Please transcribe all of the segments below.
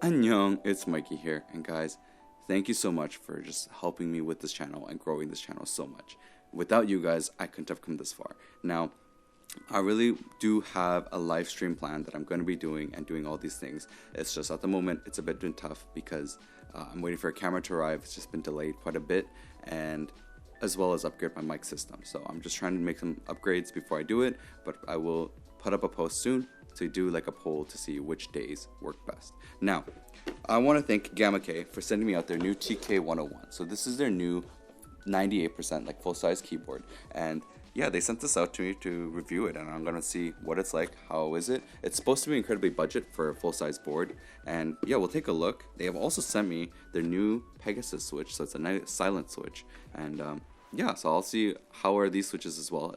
Annyeong, it's Mikey here, and guys, thank you so much for just helping me with this channel and growing this channel so much. Without you guys, I couldn't have come this far. Now, I really do have a live stream plan that I'm going to be doing and doing all these things. It's just at the moment, it's a bit been tough because I'm waiting for a camera to arrive. It's just been delayed quite a bit, and as well as upgrade my mic system. So I'm just trying to make some upgrades before I do it, but I will put up a post soon to do like a poll to see which days work best. Now, I want to thank Gamakay for sending me out their new TK101. So this is their new 98% like full-size keyboard, and yeah, they sent this out to me to review it, and I'm gonna see what it's like. How is it? It's supposed to be incredibly budget for a full-size board, and yeah, we'll take a look. They have also sent me their new Pegasus switch, so it's a nice silent switch, and yeah, so I'll see how are these switches as well.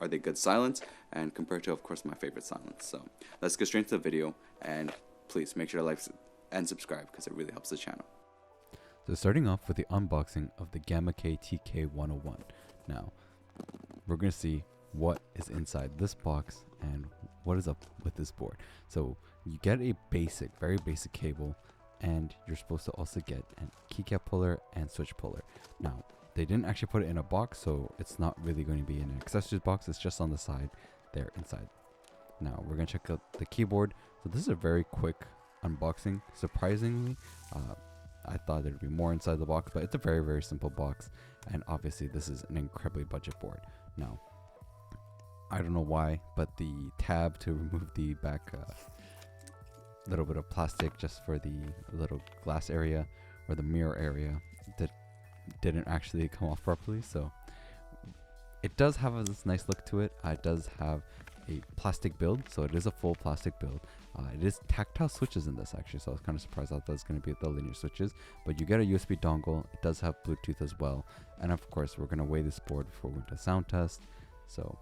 Are they good silence, and compared to, of course, my favorite silence. So let's get straight into the video, and please make sure to like and subscribe because it really helps the channel. So starting off with the unboxing of the Gamakay TK101. Now, we're going to see what is inside this box and what is up with this board. So you get a basic, very basic cable, and you're supposed to also get a keycap puller and switch puller. Now, they didn't actually put it in a box, so it's not really going to be in an accessories box. It's just on the side there inside. Now, we're going to check out the keyboard. So this is a very quick unboxing. Surprisingly, I thought there'd be more inside the box, but it's a very, very simple box. And obviously, this is an incredibly budget board. Now, I don't know why, but the tab to remove the back little bit of plastic just for the little glass area or the mirror area didn't actually come off properly. So it does have this nice look to it. It does have a plastic build, so it is a full plastic build. It is tactile switches in this actually, so I was kind of surprised that that's going to be the linear switches, but you get a USB dongle. It does have Bluetooth as well, and of course we're going to weigh this board before we do a sound test. So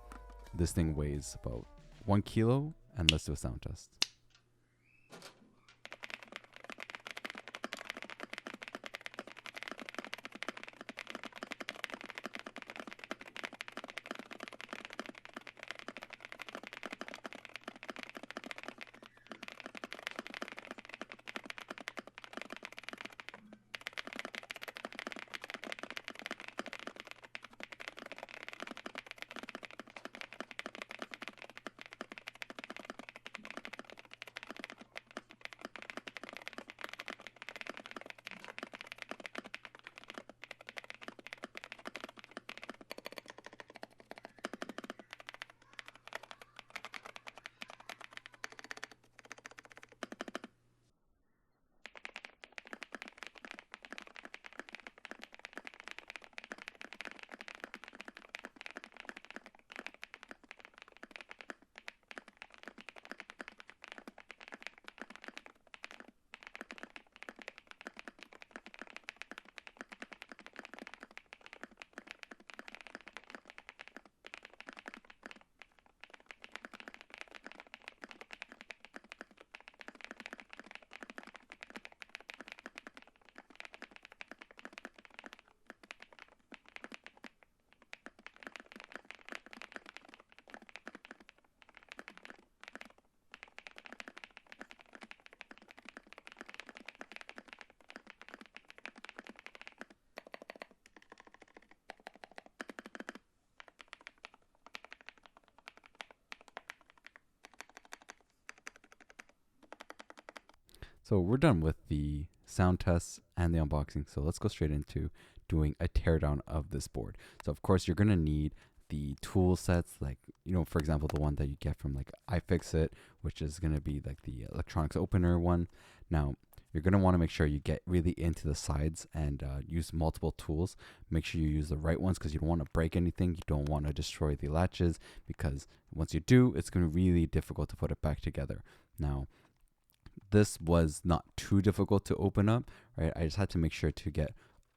this thing weighs about 1 kilo, and let's do a sound test. So we're done with the sound tests and the unboxing. So let's go straight into doing a teardown of this board. So of course you're going to need the tool sets, like, you know, for example, the one that you get from like iFixit, which is going to be like the electronics opener one. Now, you're going to want to make sure you get really into the sides and use multiple tools. Make sure you use the right ones because you don't want to break anything. You don't want to destroy the latches because once you do, it's going to be really difficult to put it back together. Now, this was not too difficult to open up, right? I just had to make sure to get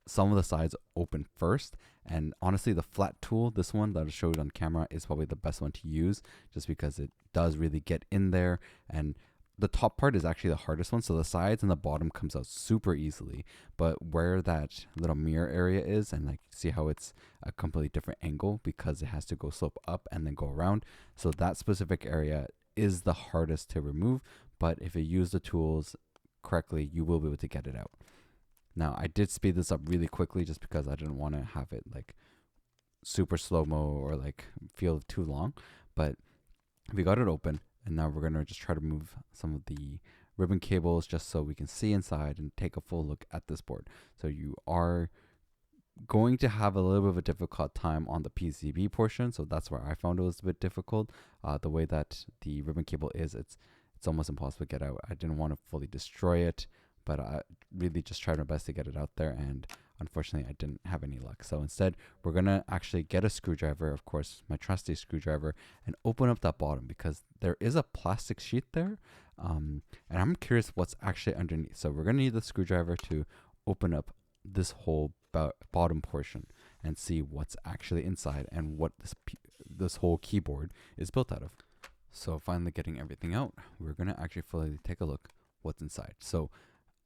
some of the sides open first. And honestly, the flat tool, this one that I showed on camera, is probably the best one to use just because it does really get in there. And the top part is actually the hardest one. So the sides and the bottom comes out super easily. But where that little mirror area is, and like see how it's a completely different angle because it has to go slope up and then go around. So that specific area is the hardest to remove. But if you use the tools correctly, you will be able to get it out. Now, I did speed this up really quickly just because I didn't want to have it like super slow-mo or like feel too long. But we got it open, and now we're going to just try to move some of the ribbon cables just so we can see inside and take a full look at this board. So you are going to have a little bit of a difficult time on the PCB portion, so that's where I found it was a bit difficult. The way that the ribbon cable is, it's almost impossible to get out. I didn't want to fully destroy it, but I really just tried my best to get it out there, and unfortunately I didn't have any luck. So instead, we're gonna actually get a screwdriver, of course my trusty screwdriver, and open up that bottom because there is a plastic sheet there, and I'm curious what's actually underneath. So we're gonna need the screwdriver to open up this whole bottom portion and see what's actually inside and what this whole keyboard is built out of. So finally getting everything out, we're gonna actually fully take a look what's inside. So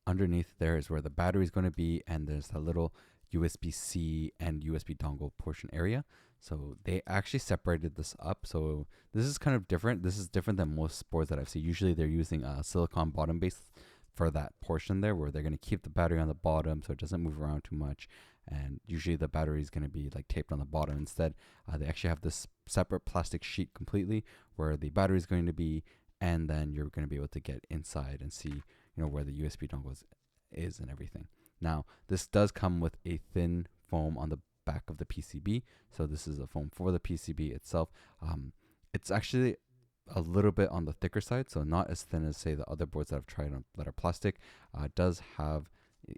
underneath there is where the battery is going to be, and there's a little USB-C and USB dongle portion area. So they actually separated this up. So this is kind of different. This is different than most boards that I've seen. Usually they're using a silicon bottom base for that portion there, where they're going to keep the battery on the bottom so it doesn't move around too much, and usually the battery is going to be like taped on the bottom. Instead, they actually have this separate plastic sheet completely where the battery is going to be, and then you're going to be able to get inside and see, you know, where the USB dongle is and everything. Now, this does come with a thin foam on the back of the PCB, so this is a foam for the PCB itself. It's actually a little bit on the thicker side, so not as thin as say the other boards that I've tried on that are plastic. It does have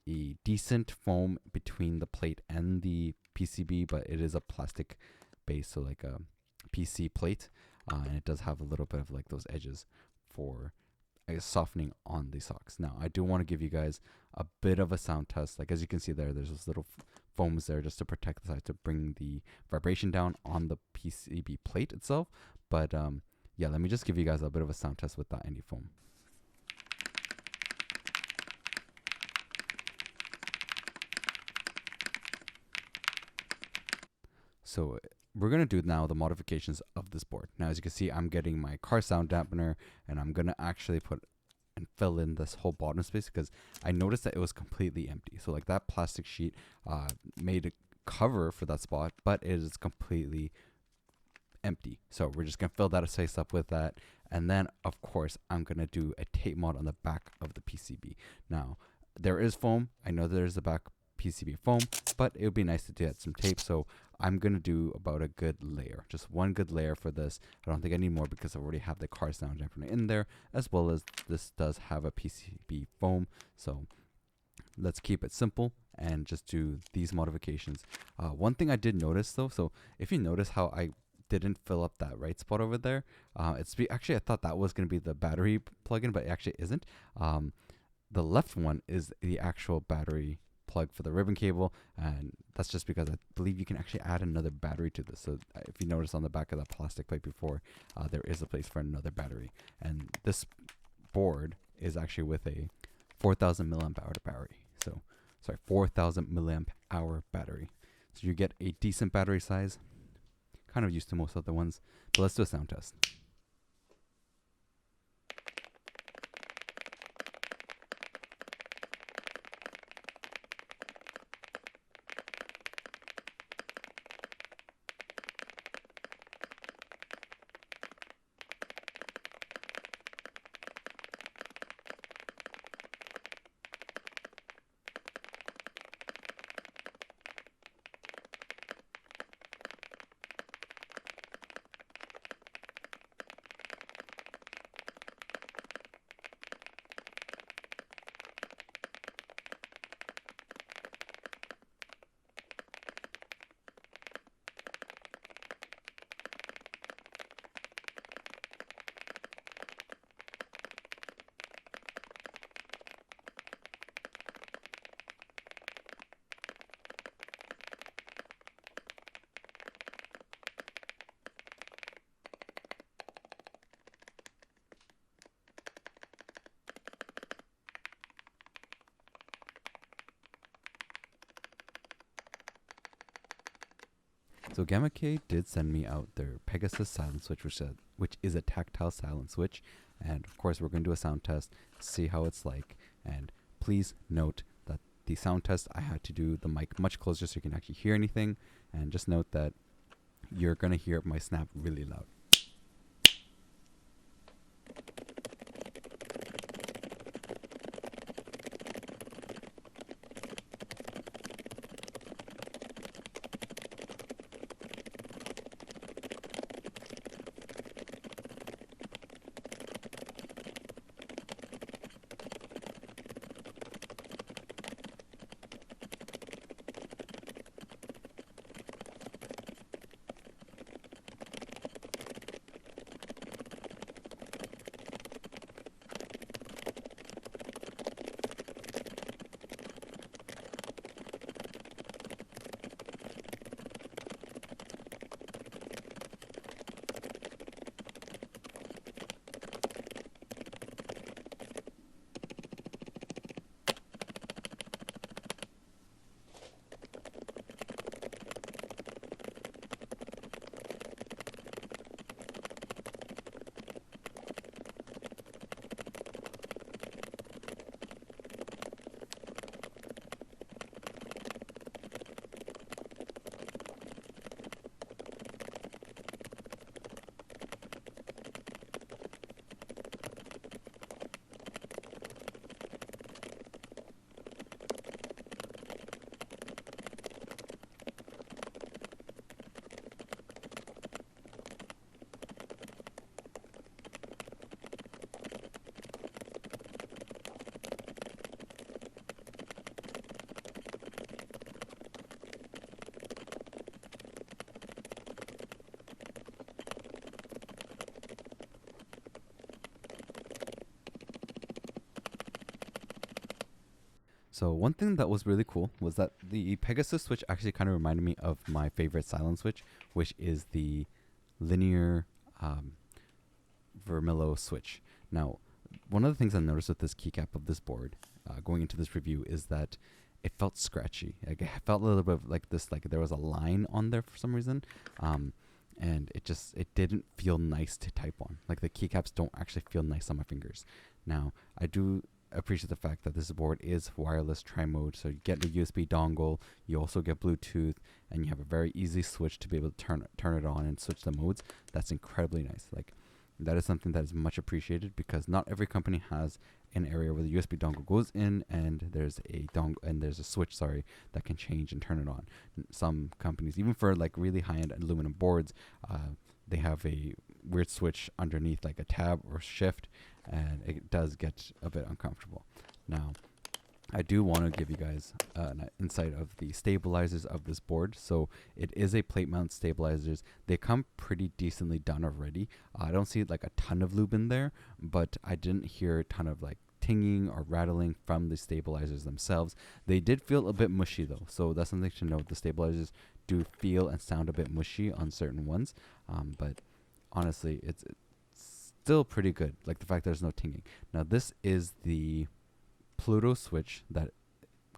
a decent foam between the plate and the PCB, but it is a plastic base, so like a PC plate, and it does have a little bit of like those edges for, I guess, softening on the socks. Now, I do want to give you guys a bit of a sound test. Like as you can see there's those little foams there just to protect the side, to bring the vibration down on the PCB plate itself. But yeah, let me just give you guys a bit of a sound test without any foam. So we're going to do now the modifications of this board. Now, as you can see, I'm getting my car sound dampener, and I'm going to actually put and fill in this whole bottom space because I noticed that it was completely empty. So like that plastic sheet made a cover for that spot, but it is completely empty. So we're just going to fill that space up with that. And then, of course, I'm going to do a tape mod on the back of the PCB. Now, there is foam. I know there's a back PCB foam, but it would be nice to get some tape. So I'm going to do about a good layer, just one good layer for this. I don't think I need more because I already have the car sound dampener in there, as well as this does have a PCB foam. So let's keep it simple and just do these modifications. One thing I did notice though, so if you notice how I didn't fill up that right spot over there, actually I thought that was going to be the battery plug-in, but it actually isn't. The left one is the actual battery plug for the ribbon cable, and that's just because I believe you can actually add another battery to this. So if you notice on the back of that plastic plate before, there is a place for another battery, and this board is actually with a 4,000 milliamp hour battery. So sorry, 4,000 milliamp hour battery. So you get a decent battery size. Kind of used to most other ones, but let's do a sound test. So Gamakay did send me out their Pegasus silent switch, which is a tactile silent switch, and of course we're going to do a sound test, see how it's like, And please note that the sound test, I had to do the mic much closer so you can actually hear anything. And just note that you're going to hear my snap really loud. So one thing that was really cool was that the Pegasus switch actually kind of reminded me of my favorite silent switch, which is the linear Vermillo switch. Now, one of the things I noticed with this keycap of this board, going into this review, is that it felt scratchy. Like it felt a little bit of like this, like there was a line on there for some reason, and it didn't feel nice to type on. Like the keycaps don't actually feel nice on my fingers. Now, I do appreciate the fact that this board is wireless tri-mode, so you get the USB dongle, you also get Bluetooth, and you have a very easy switch to be able to turn it on and switch the modes. That's incredibly nice. Like that is something that is much appreciated, because not every company has an area where the USB dongle goes in and there's a switch that can change and turn it on. Some companies, even for like really high-end aluminum boards, they have a weird switch underneath, like a tab or shift, and it does get a bit uncomfortable. Now, I do want to give you guys an insight of the stabilizers of this board. So it is a plate mount stabilizers. They come pretty decently done already. I don't see like a ton of lube in there, but I didn't hear a ton of like tinging or rattling from the stabilizers themselves. They did feel a bit mushy though, so that's something to note. The stabilizers do feel and sound a bit mushy on certain ones, but honestly, it's still pretty good. Like the fact there's no tinging. Now this is the Pluto switch that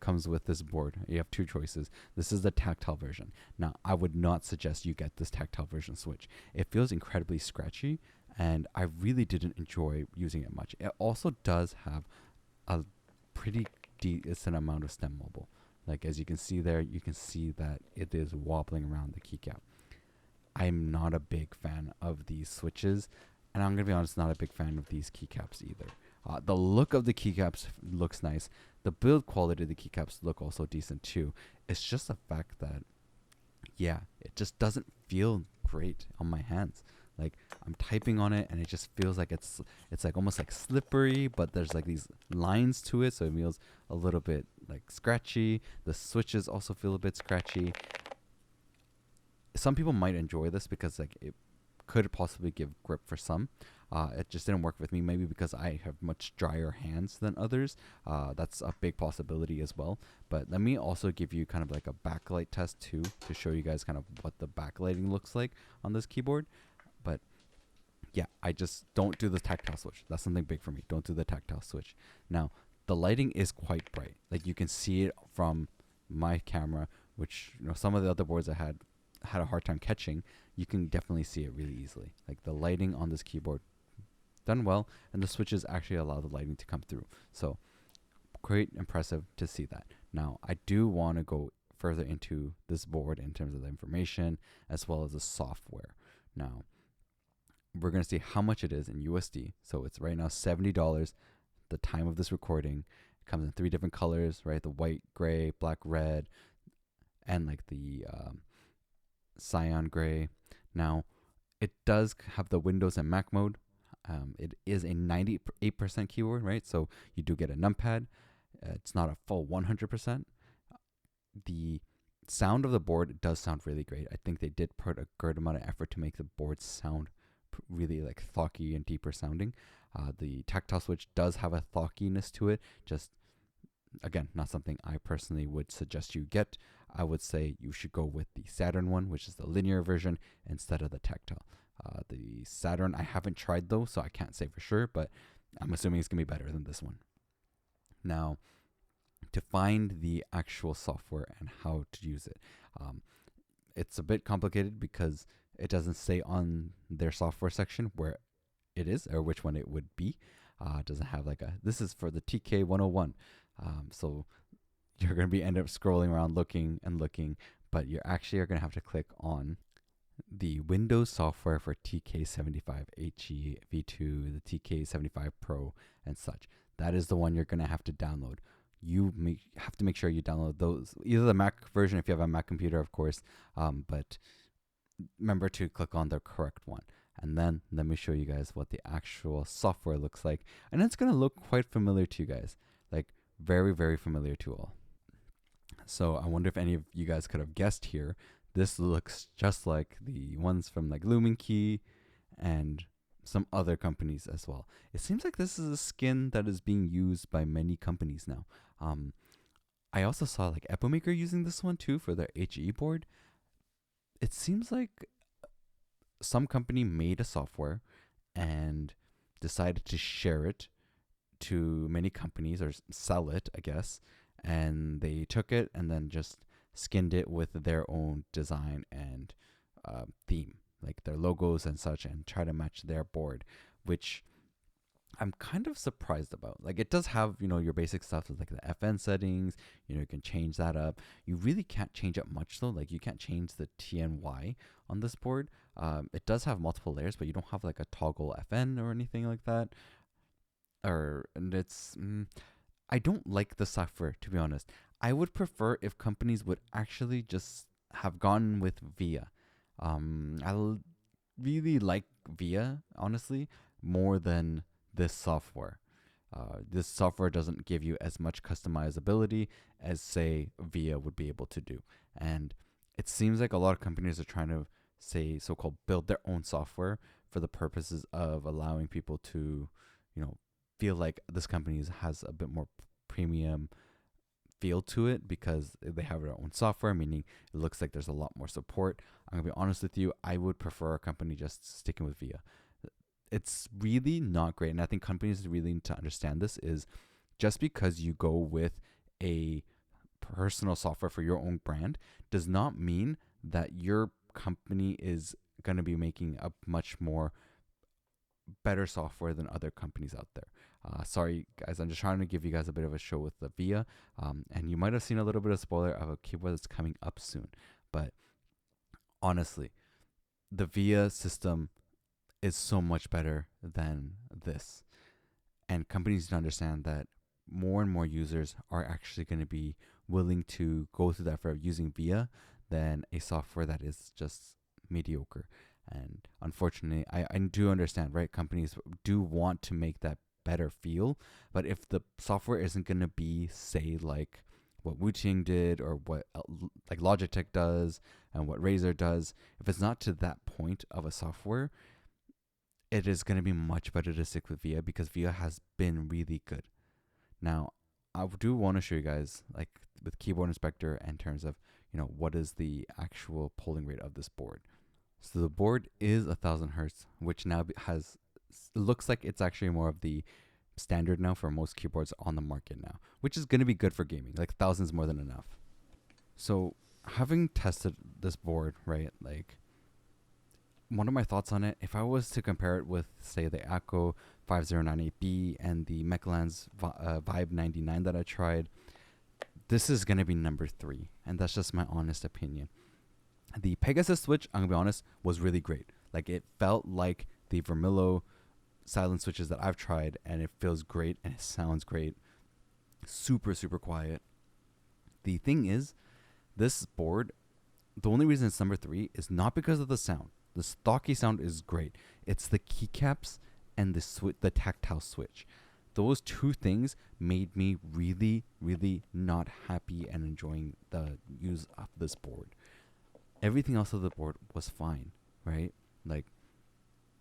comes with this board. You have two choices. This is the tactile version. Now, I would not suggest you get this tactile version switch. It feels incredibly scratchy, and I really didn't enjoy using it much. It also does have a pretty decent amount of stem wobble. Like as you can see there, you can see that it is wobbling around the keycap. I'm not a big fan of these switches, and I'm going to be honest, not a big fan of these keycaps either. The look of the keycaps looks nice. The build quality of the keycaps look also decent too. It's just the fact that, yeah, it just doesn't feel great on my hands. Like I'm typing on it and it just feels like it's like almost like slippery, but there's like these lines to it, so it feels a little bit like scratchy. The switches also feel a bit scratchy. Some people might enjoy this because like it could possibly give grip for some. It just didn't work with me, maybe because I have much drier hands than others. That's a big possibility as well. But let me also give you kind of like a backlight test too, to show you guys kind of what the backlighting looks like on this keyboard. But yeah, I just don't do the tactile switch. That's something big for me. Don't do the tactile switch. Now, the lighting is quite bright. Like you can see it from my camera, which some of the other boards I had a hard time catching. You can definitely see it really easily. Like the lighting on this keyboard done well, and the switches actually allow the lighting to come through. So quite impressive to see that. Now, I do want to go further into this board in terms of the information as well as the software. Now, we're going to see how much it is in USD. So it's right now $70 the time of this recording. It comes in 3 different colors, right? The white, gray, black, red, and like the cyan gray. Now, it does have the Windows and Mac mode. It is a 98% keyboard, right? So you do get a numpad. It's not a full 100%. The sound of the board does sound really great. I think they did put a good amount of effort to make the board sound really like thocky and deeper sounding. The tactile switch does have a thockiness to it. Just, again, not something I personally would suggest you get. I would say you should go with the Saturn one, which is the linear version, instead of the tactile. The Saturn I haven't tried though, so I can't say for sure, but I'm assuming it's going to be better than this one. Now, to find the actual software and how to use it, it's a bit complicated because it doesn't say on their software section where it is or which one it would be. It doesn't have like this is for the TK101. So you're going to be end up scrolling around looking, but you actually are going to have to click on the Windows software for TK75HE V2, the TK75 Pro, and such. That is the one you're going to have to download. You have to make sure you download those, either the Mac version if you have a Mac computer, of course, but remember to click on the correct one. And then let me show you guys what the actual software looks like. And it's going to look quite familiar to you guys, like very, very familiar to all. So I wonder if any of you guys could have guessed here. This looks just like the ones from like LumenKey and some other companies as well. It seems like this is a skin that is being used by many companies now. I also saw like Epomaker using this one too for their HE board. It seems like some company made a software and decided to share it to many companies or sell it, I guess. And they took it and then just skinned it with their own design and theme, like their logos and such, and try to match their board, which I'm kind of surprised about. Like, it does have, your basic stuff like the FN settings, you can change that up. You really can't change it much though. Like, you can't change the TNY on this board. It does have multiple layers, but you don't have like a toggle FN or anything like that. And it's, I don't like the software, to be honest. I would prefer if companies would actually just have gone with VIA. I really like VIA, honestly, more than this software. This software doesn't give you as much customizability as, say, VIA would be able to do. And it seems like a lot of companies are trying to, say, so-called build their own software for the purposes of allowing people to, feel like this company has a bit more premium feel to it because they have their own software, meaning it looks like there's a lot more support. I'm gonna be honest with you, I would prefer a company just sticking with VIA. It's really not great, and I think companies really need to understand this, is just because you go with a personal software for your own brand does not mean that your company is going to be making a much more better software than other companies out there. Sorry guys, I'm just trying to give you guys a bit of a show with the VIA, and you might have seen a little bit of spoiler of a keyboard that's coming up soon, but honestly, the VIA system is so much better than this, and companies need to understand that more and more users are actually going to be willing to go through the effort of using VIA than a software that is just mediocre. And unfortunately, I do understand, right? Companies do want to make that better feel, but if the software isn't going to be, say, like what Wuting did or what like Logitech does and what Razer does, if it's not to that point of a software, it is going to be much better to stick with VIA because VIA has been really good. Now, I do want to show you guys, like with Keyboard Inspector, in terms of, what is the actual polling rate of this board. So the board is 1000 hertz, which now looks like it's actually more of the standard now for most keyboards on the market now, which is going to be good for gaming. Like 1000 is more than enough. So having tested this board, right, like one of my thoughts on it, if I was to compare it with, say, the ACO 5098B and the Mechlands Vibe 99 that I tried, this is going to be number 3. And that's just my honest opinion. The Pegasus switch, I'm going to be honest, was really great. Like, it felt like the Vermillo silent switches that I've tried, and it feels great and it sounds great. Super, super quiet. The thing is, this board, the only reason it's number 3 is not because of the sound. The stocky sound is great. It's the keycaps and the tactile switch. Those two things made me really, really not happy and enjoying the use of this board. Everything else of the board was fine, right? Like,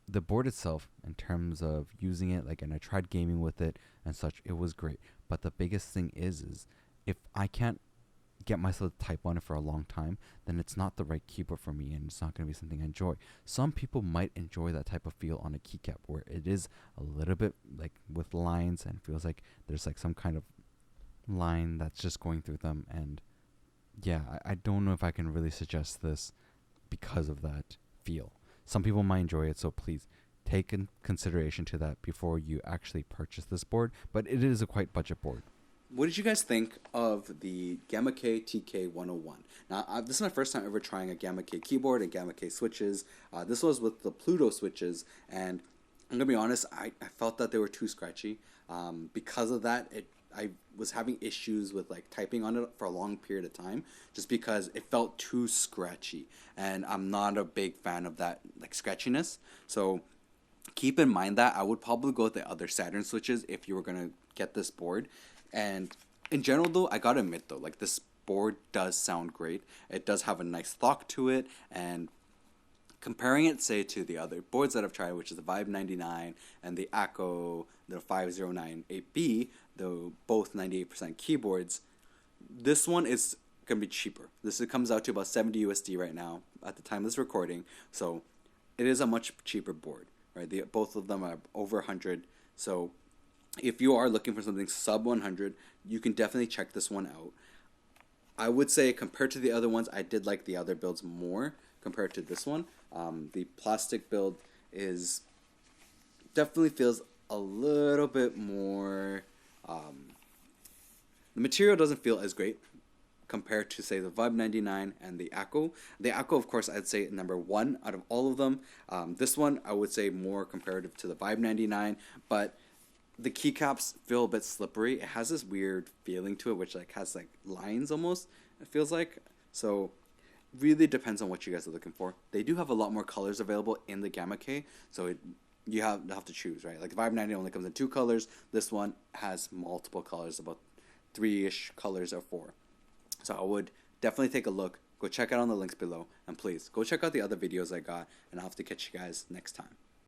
the board itself, in terms of using it, like, and I tried gaming with it and such, it was great. But the biggest thing is if I can't get myself to type on it for a long time, then it's not the right keyboard for me, and it's not going to be something I enjoy. Some people might enjoy that type of feel on a keycap where it is a little bit like with lines and feels like there's like some kind of line that's just going through them. And yeah, I don't know if I can really suggest this because of that feel. Some people might enjoy it, so please take in consideration to that before you actually purchase this board. But it is a quite budget board. What did you guys think of the Gamakay TK101? Now, this is my first time ever trying a Gamakay keyboard and Gamakay switches. This was with the Pluto switches, and I'm going to be honest, I felt that they were too scratchy. Because of that, I was having issues with like typing on it for a long period of time just because it felt too scratchy, and I'm not a big fan of that like scratchiness. So keep in mind that I would probably go with the other Saturn switches if you were going to get this board. And in general though, I gotta admit though, like, this board does sound great. It does have a nice thock to it, and comparing it, say, to the other boards that I've tried, which is the Vibe 99 and the ACO, the 5098B, the both 98% keyboards, this one is gonna be cheaper. This comes out to about 70 USD right now at the time of this recording, so it is a much cheaper board, right? Both of them are over 100, so if you are looking for something sub 100, you can definitely check this one out. I would say compared to the other ones, I did like the other builds more compared to this one. The plastic build is definitely feels a little bit more. The material doesn't feel as great compared to, say, the Vibe 99 and the ACO. The ACO, of course, I'd say number 1 out of all of them. This one, I would say more comparative to the Vibe 99, but the keycaps feel a bit slippery. It has this weird feeling to it, which like has like lines almost, it feels like. So really depends on what you guys are looking for. They do have a lot more colors available in the Gamakay, so you have to choose, right? Like the Vibe 90 only comes in 2 colors. This one has multiple colors, about 3-ish colors or 4. So I would definitely take a look. Go check out on the links below, and please go check out the other videos I got, and I'll have to catch you guys next time.